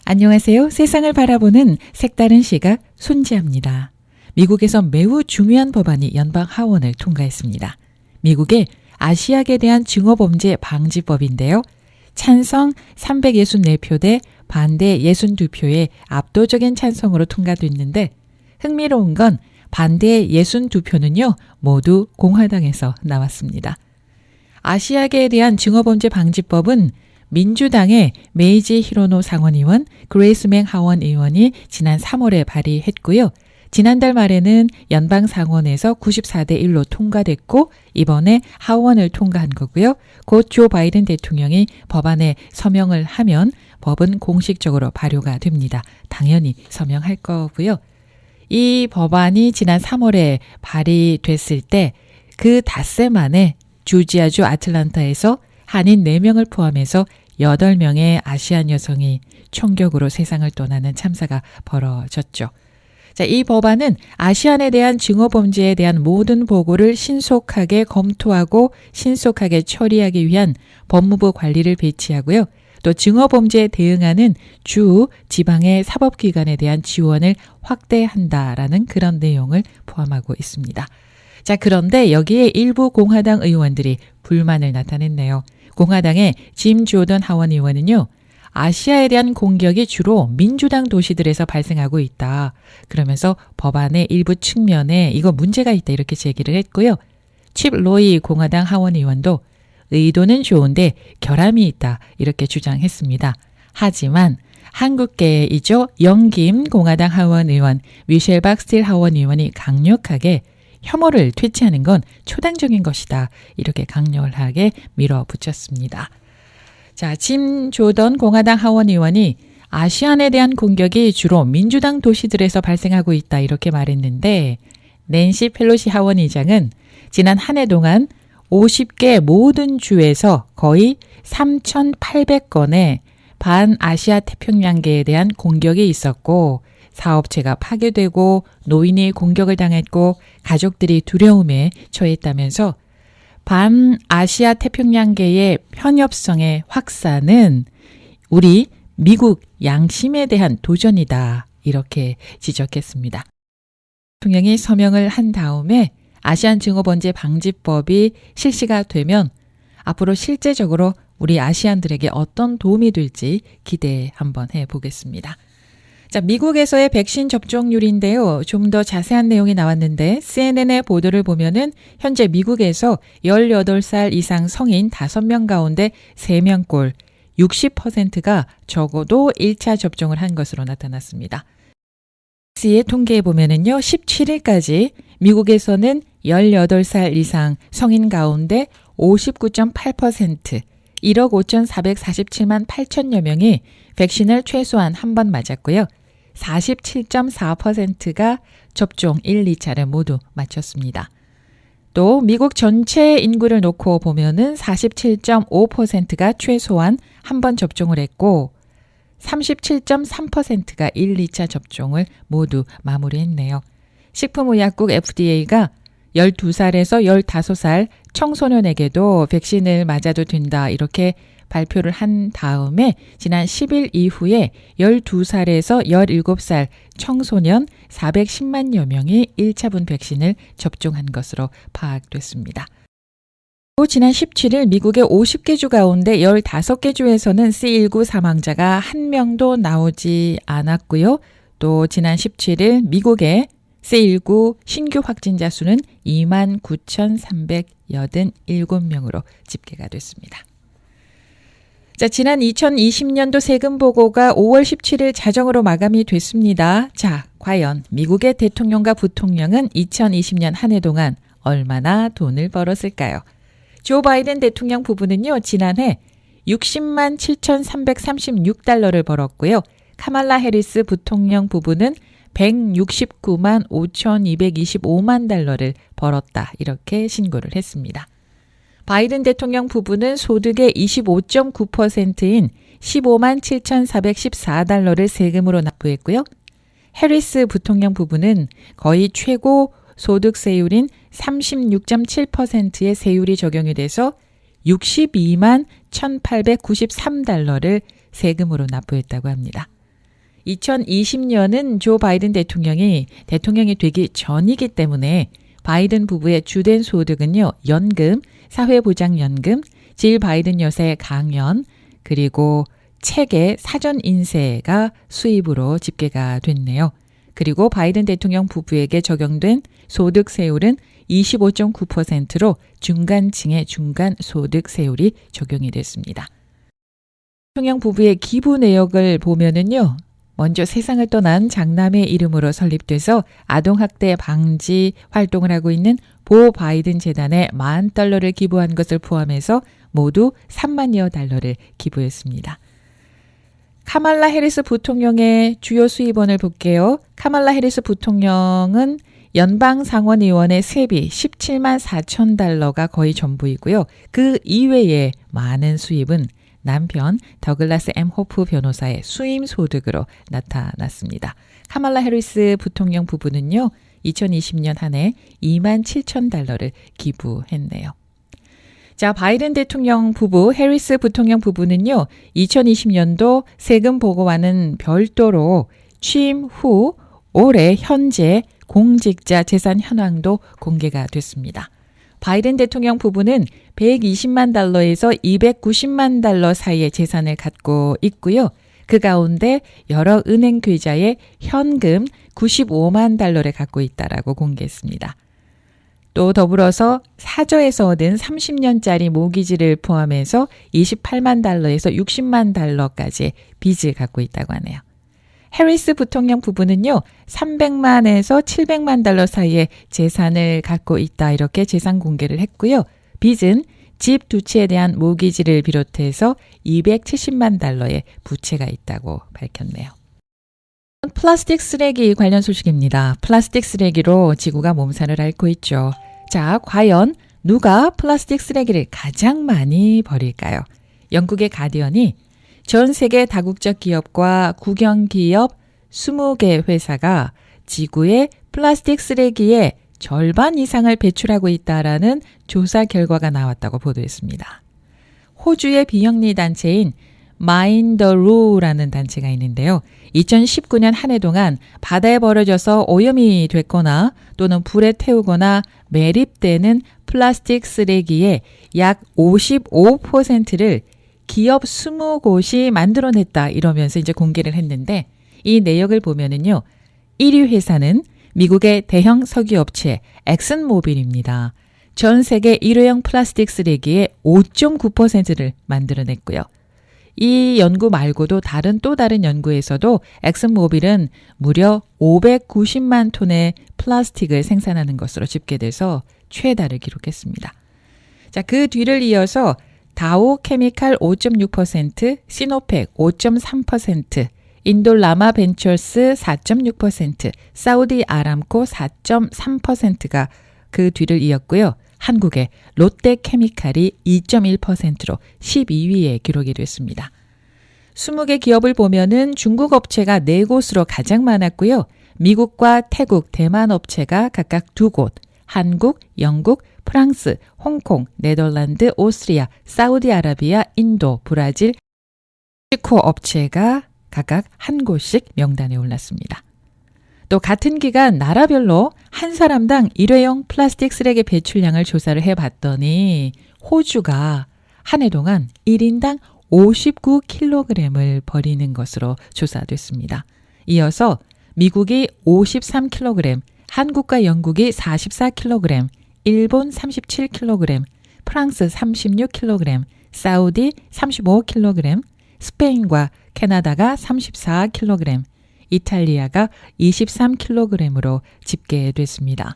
안녕하세요. 세상을 바라보는 색다른 시각 손지아입니다. 미국에서 매우 중요한 법안이 연방 하원을 통과했습니다. 미국의 아시아에 대한 증오범죄 방지법인데요. 찬성 364표 대 반대 62표의 압도적인 찬성으로 통과됐는데 흥미로운 건 반대 62표는요. 모두 공화당에서 나왔습니다. 아시아계에 대한 증오범죄 방지법은 민주당의 메이지 히로노 상원의원, 그레이스맹 하원 의원이 지난 3월에 발의했고요. 지난달 말에는 연방 상원에서 94대 1로 통과됐고 이번에 하원을 통과한 거고요. 곧 조 바이든 대통령이 법안에 서명을 하면 법은 공식적으로 발효가 됩니다. 당연히 서명할 거고요. 이 법안이 지난 3월에 발의됐을 때 그 닷새 만에 조지아주 아틀란타에서 한인 4명을 포함해서 8명의 아시안 여성이 총격으로 세상을 떠나는 참사가 벌어졌죠. 자, 이 법안은 아시안에 대한 증오범죄에 대한 모든 보고를 신속하게 검토하고 신속하게 처리하기 위한 법무부 관리를 배치하고요. 또 증오범죄에 대응하는 주 지방의 사법기관에 대한 지원을 확대한다라는 그런 내용을 포함하고 있습니다. 자, 그런데 여기에 일부 공화당 의원들이 불만을 나타냈네요. 공화당의 짐 조던 하원 의원은요. 아시아에 대한 공격이 주로 민주당 도시들에서 발생하고 있다. 그러면서 법안의 일부 측면에 이거 문제가 있다 이렇게 제기를 했고요. 칩 로이 공화당 하원 의원도 의도는 좋은데 결함이 있다 이렇게 주장했습니다. 하지만 한국계이죠. 영김 공화당 하원 의원, 미셸 박스틸 하원 의원이 강력하게 혐오를 퇴치하는 건 초당적인 것이다. 이렇게 강렬하게 밀어붙였습니다. 자, 짐 조던 공화당 하원 의원이 아시안에 대한 공격이 주로 민주당 도시들에서 발생하고 있다. 이렇게 말했는데 낸시 펠로시 하원 의장은 지난 한 해 동안 50개 모든 주에서 거의 3,800건의 반아시아 태평양계에 대한 공격이 있었고 사업체가 파괴되고 노인이 공격을 당했고 가족들이 두려움에 처했다면서 반아시아 태평양계의 편협성의 확산은 우리 미국 양심에 대한 도전이다. 이렇게 지적했습니다. 대통령이 서명을 한 다음에 아시안 증오범죄 방지법이 실시가 되면 앞으로 실제적으로 우리 아시안들에게 어떤 도움이 될지 기대 한번 해보겠습니다. 자, 미국에서의 백신 접종률인데요. 좀 더 자세한 내용이 나왔는데 CNN의 보도를 보면은 현재 미국에서 18살 이상 성인 5명 가운데 3명꼴 60%가 적어도 1차 접종을 한 것으로 나타났습니다. CDC의 통계에 보면은요. 17일까지 미국에서는 18살 이상 성인 가운데 59.8% 1억 5,447만 8천여 명이 백신을 최소한 한 번 맞았고요. 47.4%가 접종 1, 2차를 모두 마쳤습니다. 또 미국 전체 인구를 놓고 보면은 47.5%가 최소한 한 번 접종을 했고 37.3%가 1, 2차 접종을 모두 마무리했네요. 식품의약국 FDA가 12살에서 15살 청소년에게도 백신을 맞아도 된다 이렇게 발표를 한 다음에 지난 10일 이후에 12살에서 17살 청소년 410만여 명이 1차분 백신을 접종한 것으로 파악됐습니다. 또 지난 17일 미국의 50개 주 가운데 15개 주에서는 C19 사망자가 한 명도 나오지 않았고요. 또 지난 17일 미국의 C19 신규 확진자 수는 29,387명으로 집계가 됐습니다. 자, 지난 2020년도 세금 보고가 5월 17일 자정으로 마감이 됐습니다. 자, 과연 미국의 대통령과 부통령은 2020년 한 해 동안 얼마나 돈을 벌었을까요? 조 바이든 대통령 부부는요, 지난해 60만 7,336달러를 벌었고요. 카말라 해리스 부통령 부부는 169만 5,225만 달러를 벌었다. 이렇게 신고를 했습니다. 바이든 대통령 부부는 소득의 25.9%인 15만 7,414달러를 세금으로 납부했고요. 해리스 부통령 부부는 거의 최고 소득세율인 36.7%의 세율이 적용이 돼서 62만 1,893달러를 세금으로 납부했다고 합니다. 2020년은 조 바이든 대통령이 되기 전이기 때문에 바이든 부부의 주된 소득은요, 연금, 사회보장연금, 질 바이든 여사의 강연, 그리고 책의 사전 인쇄가 수입으로 집계가 됐네요. 그리고 바이든 대통령 부부에게 적용된 소득세율은 25.9%로 중간층의 중간소득세율이 적용이 됐습니다. 대통령 부부의 기부 내역을 보면은요, 먼저 세상을 떠난 장남의 이름으로 설립돼서 아동학대 방지 활동을 하고 있는 보 바이든 재단에 $10,000를 기부한 것을 포함해서 모두 $30,000여 달러를 기부했습니다. 카말라 해리스 부통령의 주요 수입원을 볼게요. 카말라 해리스 부통령은 연방상원의원의 세비 17만 4천 달러가 거의 전부이고요. 그 이외에 많은 수입은 남편 더글라스 M. 호프 변호사의 수임 소득으로 나타났습니다. 카말라 해리스 부통령 부부는요, 2020년 한 해 2만 7천 달러를 기부했네요. 자, 바이든 대통령 부부, 해리스 부통령 부부는요, 2020년도 세금 보고와는 별도로 취임 후 올해 현재 공직자 재산 현황도 공개가 됐습니다. 바이든 대통령 부부는 120만 달러에서 290만 달러 사이의 재산을 갖고 있고요. 그 가운데 여러 은행 계좌에 현금 95만 달러를 갖고 있다라고 공개했습니다. 또 더불어서 사저에서 얻은 30년짜리 모기지를 포함해서 28만 달러에서 60만 달러까지 빚을 갖고 있다고 하네요. 해리스 부통령 부부는요, 300만에서 700만 달러 사이의 재산을 갖고 있다, 이렇게 재산 공개를 했고요. 빚은 집 두 채에 대한 모기지를 비롯해서 270만 달러의 부채가 있다고 밝혔네요. 플라스틱 쓰레기 관련 소식입니다. 플라스틱 쓰레기로 지구가 몸살을 앓고 있죠. 자, 과연 누가 플라스틱 쓰레기를 가장 많이 버릴까요? 영국의 가디언이 전 세계 다국적 기업과 국영 기업 20개 회사가 지구의 플라스틱 쓰레기의 절반 이상을 배출하고 있다라는 조사 결과가 나왔다고 보도했습니다. 호주의 비영리 단체인 마인더루라는 단체가 있는데요. 2019년 한 해 동안 바다에 버려져서 오염이 됐거나 또는 불에 태우거나 매립되는 플라스틱 쓰레기의 약 55%를 기업 20곳이 만들어냈다, 이러면서 이제 공개를 했는데, 이 내역을 보면은요, 1위 회사는 미국의 대형 석유업체 엑슨모빌입니다. 전 세계 일회용 플라스틱 쓰레기의 5.9%를 만들어냈고요. 이 연구 말고도 또 다른 연구에서도 엑슨모빌은 무려 590만 톤의 플라스틱을 생산하는 것으로 집계돼서 최다를 기록했습니다. 자, 그 뒤를 이어서 다우 케미칼 5.6%, 시노팩 5.3%, 인도 라마 벤처스 4.6%, 사우디 아람코 4.3%가 그 뒤를 이었고요. 한국의 롯데케미칼이 2.1%로 12위에 기록이 됐습니다. 20개 기업을 보면은 중국 업체가 4곳으로 가장 많았고요. 미국과 태국, 대만 업체가 각각 2곳, 한국, 영국, 프랑스, 홍콩, 네덜란드, 오스트리아, 사우디아라비아, 인도, 브라질, 멕시코 업체가 각각 한 곳씩 명단에 올랐습니다. 또 같은 기간 나라별로 한 사람당 일회용 플라스틱 쓰레기 배출량을 조사를 해봤더니 호주가 한 해 동안 1인당 59kg을 버리는 것으로 조사됐습니다. 이어서 미국이 53kg, 한국과 영국이 44kg, 일본 37kg, 프랑스 36kg, 사우디 35kg, 스페인과 캐나다가 34kg, 이탈리아가 23kg으로 집계됐습니다.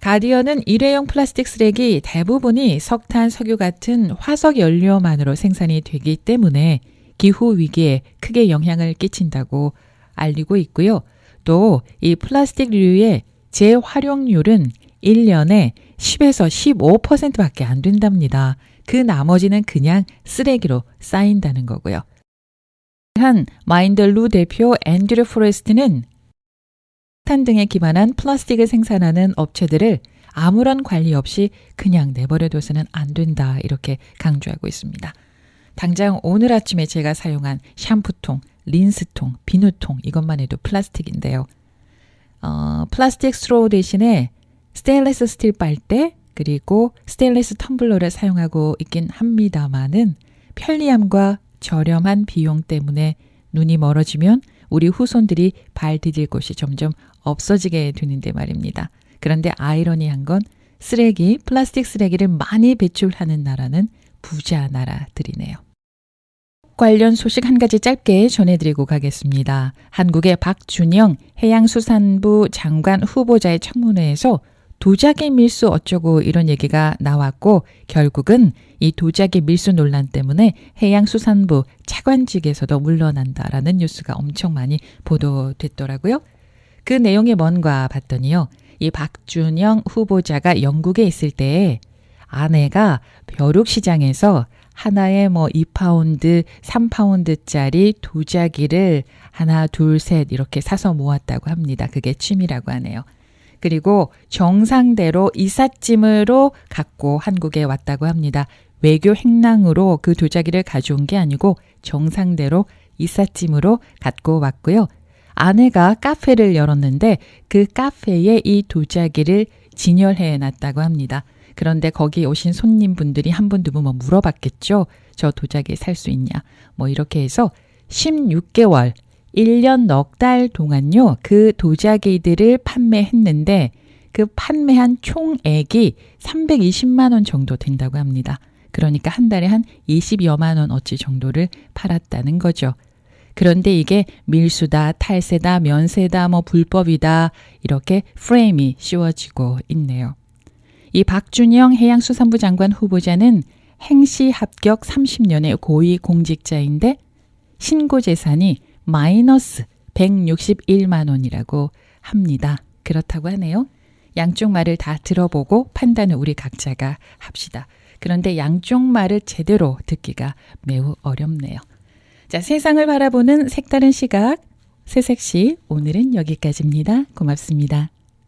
가디언은 일회용 플라스틱 쓰레기 대부분이 석탄, 석유 같은 화석 연료만으로 생산이 되기 때문에 기후 위기에 크게 영향을 끼친다고 알리고 있고요. 또 이 플라스틱류의 재활용률은 1년에 10에서 15%밖에 안 된답니다. 그 나머지는 그냥 쓰레기로 쌓인다는 거고요. 한 마인더루 대표 앤드류 포레스트는 석탄 등에 기반한 플라스틱을 생산하는 업체들을 아무런 관리 없이 그냥 내버려둬서는 안 된다, 이렇게 강조하고 있습니다. 당장 오늘 아침에 제가 사용한 샴푸통, 린스통, 비누통 이것만 해도 플라스틱인데요. 플라스틱 스트로우 대신에 스테인리스 스틸 빨대 그리고 스테인리스 텀블러를 사용하고 있긴 합니다만은 편리함과 저렴한 비용 때문에 눈이 멀어지면 우리 후손들이 발 디딜 곳이 점점 없어지게 되는데 말입니다. 그런데 아이러니한 건 쓰레기, 플라스틱 쓰레기를 많이 배출하는 나라는 부자 나라들이네요. 관련 소식 한 가지 짧게 전해드리고 가겠습니다. 한국의 박준영 해양수산부 장관 후보자의 청문회에서 도자기 밀수 어쩌고 이런 얘기가 나왔고 결국은 이 도자기 밀수 논란 때문에 해양수산부 차관직에서도 물러난다라는 뉴스가 엄청 많이 보도됐더라고요. 그 내용이 뭔가 봤더니요. 이 박준영 후보자가 영국에 있을 때 아내가 벼룩시장에서 하나에 2파운드, 3파운드짜리 도자기를 하나, 둘, 셋 이렇게 사서 모았다고 합니다. 그게 취미라고 하네요. 그리고 정상대로 이삿짐으로 갖고 한국에 왔다고 합니다. 외교 행랑으로 그 도자기를 가져온 게 아니고 정상대로 이삿짐으로 갖고 왔고요. 아내가 카페를 열었는데 그 카페에 이 도자기를 진열해 놨다고 합니다. 그런데 거기 오신 손님분들이 한 분, 두 분 물어봤겠죠. 저 도자기 살 수 있냐. 이렇게 해서 16개월 1년 넉 달 동안요. 그 도자기들을 판매했는데 그 판매한 총액이 320만 원 정도 된다고 합니다. 그러니까 한 달에 한 20여만 원 어치 정도를 팔았다는 거죠. 그런데 이게 밀수다, 탈세다, 면세다, 불법이다 이렇게 프레임이 씌워지고 있네요. 이 박준영 해양수산부 장관 후보자는 행시 합격 30년의 고위 공직자인데 신고재산이 마이너스 161만 원이라고 합니다. 그렇다고 하네요. 양쪽 말을 다 들어보고 판단을 우리 각자가 합시다. 그런데 양쪽 말을 제대로 듣기가 매우 어렵네요. 자, 세상을 바라보는 색다른 시각, 새색시 오늘은 여기까지입니다. 고맙습니다.